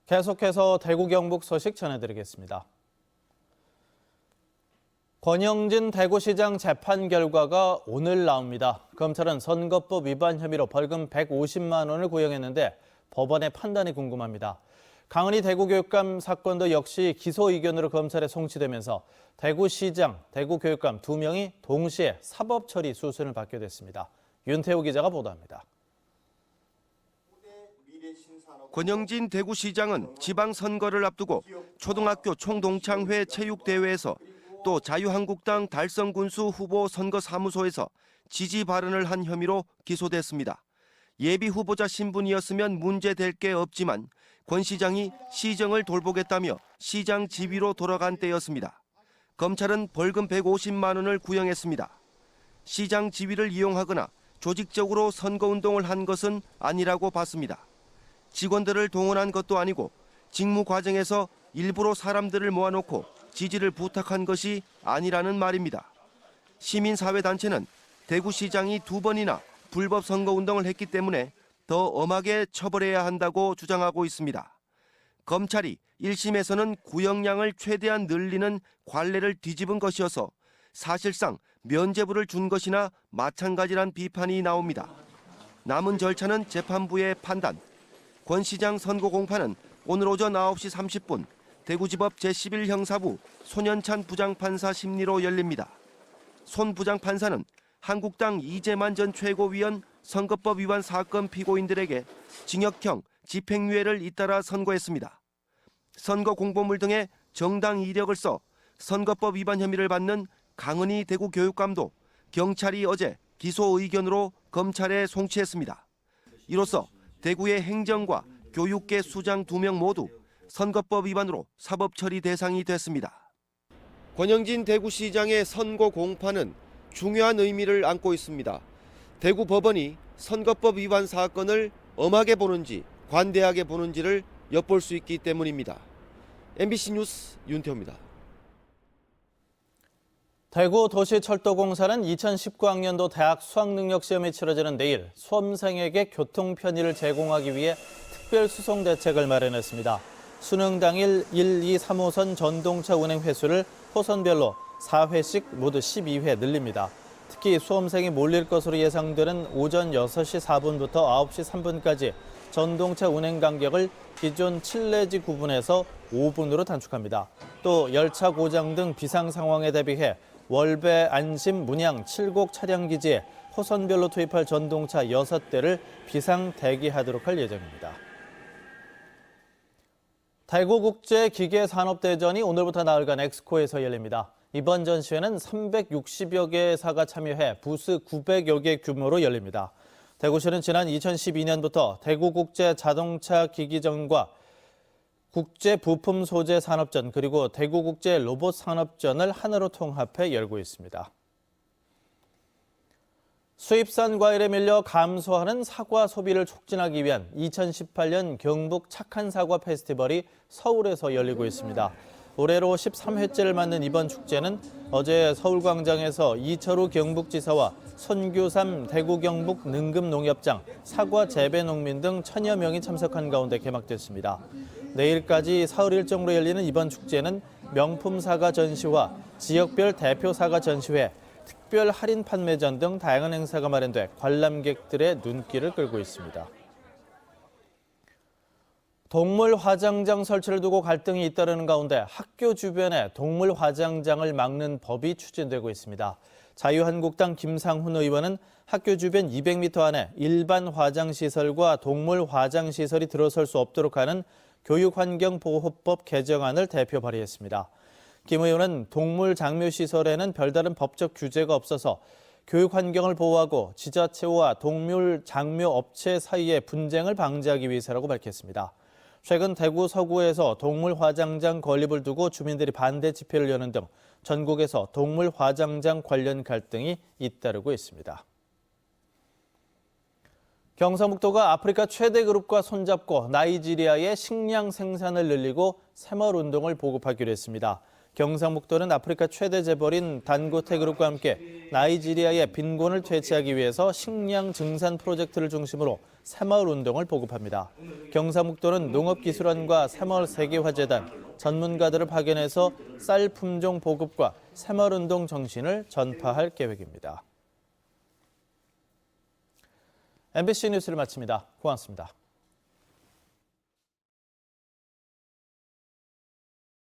계속해서 대구 경북 소식 전해드리겠습니다. 권영진 대구시장 재판 결과가 오늘 나옵니다. 검찰은 선거법 위반 혐의로 벌금 150만 원을 구형했는데 법원의 판단이 궁금합니다. 강은희 대구교육감 사건도 역시 기소 의견으로 검찰에 송치되면서 대구시장, 대구교육감 2명이 동시에 사법처리 수순을 받게 됐습니다. 윤태호 기자가 보도합니다. 권영진 대구시장은 지방선거를 앞두고 초등학교 총동창회 체육대회에서 또 자유한국당 달성군수 후보 선거사무소에서 지지 발언을 한 혐의로 기소됐습니다. 예비 후보자 신분이었으면 문제될 게 없지만 권 시장이 시정을 돌보겠다며 시장 지위로 돌아간 때였습니다. 검찰은 벌금 150만 원을 구형했습니다. 시장 지위를 이용하거나 조직적으로 선거운동을 한 것은 아니라고 봤습니다. 직원들을 동원한 것도 아니고 직무 과정에서 일부러 사람들을 모아놓고 지지를 부탁한 것이 아니라는 말입니다. 시민사회단체는 대구시장이 2번이나 불법 선거운동을 했기 때문에 더 엄하게 처벌해야 한다고 주장하고 있습니다. 검찰이 1심에서는 구형량을 최대한 늘리는 관례를 뒤집은 것이어서 사실상 면죄부를 준 것이나 마찬가지란 비판이 나옵니다. 남은 절차는 재판부의 판단. 권 시장 선고 공판은 오늘 오전 9시 30분 대구지법 제11형사부 손현찬 부장판사 심리로 열립니다. 손 부장판사는 한국당 이재만 전 최고위원 선거법 위반 사건 피고인들에게 징역형 집행유예를 잇따라 선고했습니다. 선거 공보물 등의 정당 이력을 써 선거법 위반 혐의를 받는 강은희 대구교육감도 경찰이 어제 기소 의견으로 검찰에 송치했습니다. 이로써 대구의 행정과 교육계 수장 2명 모두 선거법 위반으로 사법처리 대상이 됐습니다. 권영진 대구시장의 선고 공판은 중요한 의미를 안고 있습니다. 대구 법원이 선거법 위반 사건을 엄하게 보는지 관대하게 보는지를 엿볼 수 있기 때문입니다. MBC 뉴스 윤태호입니다. 대구도시철도공사는 2019학년도 대학 수학능력시험이 치러지는 내일 수험생에게 교통 편의를 제공하기 위해 특별수송 대책을 마련했습니다. 수능 당일 1, 2, 3호선 전동차 운행 횟수를 호선별로 4회씩 모두 12회 늘립니다. 특히 수험생이 몰릴 것으로 예상되는 오전 6시 4분부터 9시 3분까지 전동차 운행 간격을 기존 7 내지 9분에서 5분으로 단축합니다. 또 열차 고장 등 비상 상황에 대비해 월배, 안심, 문양, 칠곡 차량기지에 호선별로 투입할 전동차 6대를 비상 대기하도록 할 예정입니다. 대구국제기계산업대전이 오늘부터 나흘간 엑스코에서 열립니다. 이번 전시회는 360여 개 회사가 참여해 부스 900여 개 규모로 열립니다. 대구시는 지난 2012년부터 대구국제자동차기기전과 국제부품소재산업전 그리고 대구국제로봇산업전을 하나로 통합해 열고 있습니다. 수입산 과일에 밀려 감소하는 사과 소비를 촉진하기 위한 2018년 경북 착한 사과 페스티벌이 서울에서 열리고 있습니다. 올해로 13회째를 맞는 이번 축제는 어제 서울광장에서 이철우 경북지사와 손규삼 대구 경북 능금농협장, 사과 재배농민 등 1000여 명이 참석한 가운데 개막됐습니다. 내일까지 사흘 일정으로 열리는 이번 축제는 명품 사과 전시와 지역별 대표 사과 전시회, 특별 할인 판매전 등 다양한 행사가 마련돼 관람객들의 눈길을 끌고 있습니다. 동물 화장장 설치를 두고 갈등이 잇따르는 가운데 학교 주변에 동물 화장장을 막는 법이 추진되고 있습니다. 자유한국당 김상훈 의원은 학교 주변 200m 안에 일반 화장시설과 동물 화장시설이 들어설 수 없도록 하는 교육환경보호법 개정안을 대표 발의했습니다. 김 의원은 동물 장묘시설에는 별다른 법적 규제가 없어서 교육 환경을 보호하고 지자체와 동물 장묘 업체 사이의 분쟁을 방지하기 위해서라고 밝혔습니다. 최근 대구 서구에서 동물 화장장 건립을 두고 주민들이 반대 집회를 여는 등 전국에서 동물 화장장 관련 갈등이 잇따르고 있습니다. 경상북도가 아프리카 최대 그룹과 손잡고 나이지리아의 식량 생산을 늘리고 새마을 운동을 보급하기로 했습니다. 경상북도는 아프리카 최대 재벌인 단고테 그룹과 함께 나이지리아의 빈곤을 퇴치하기 위해서 식량 증산 프로젝트를 중심으로 새마을 운동을 보급합니다. 경상북도는 농업기술원과 새마을 세계화재단, 전문가들을 파견해서 쌀 품종 보급과 새마을 운동 정신을 전파할 계획입니다. MBC 뉴스를 마칩니다. 고맙습니다.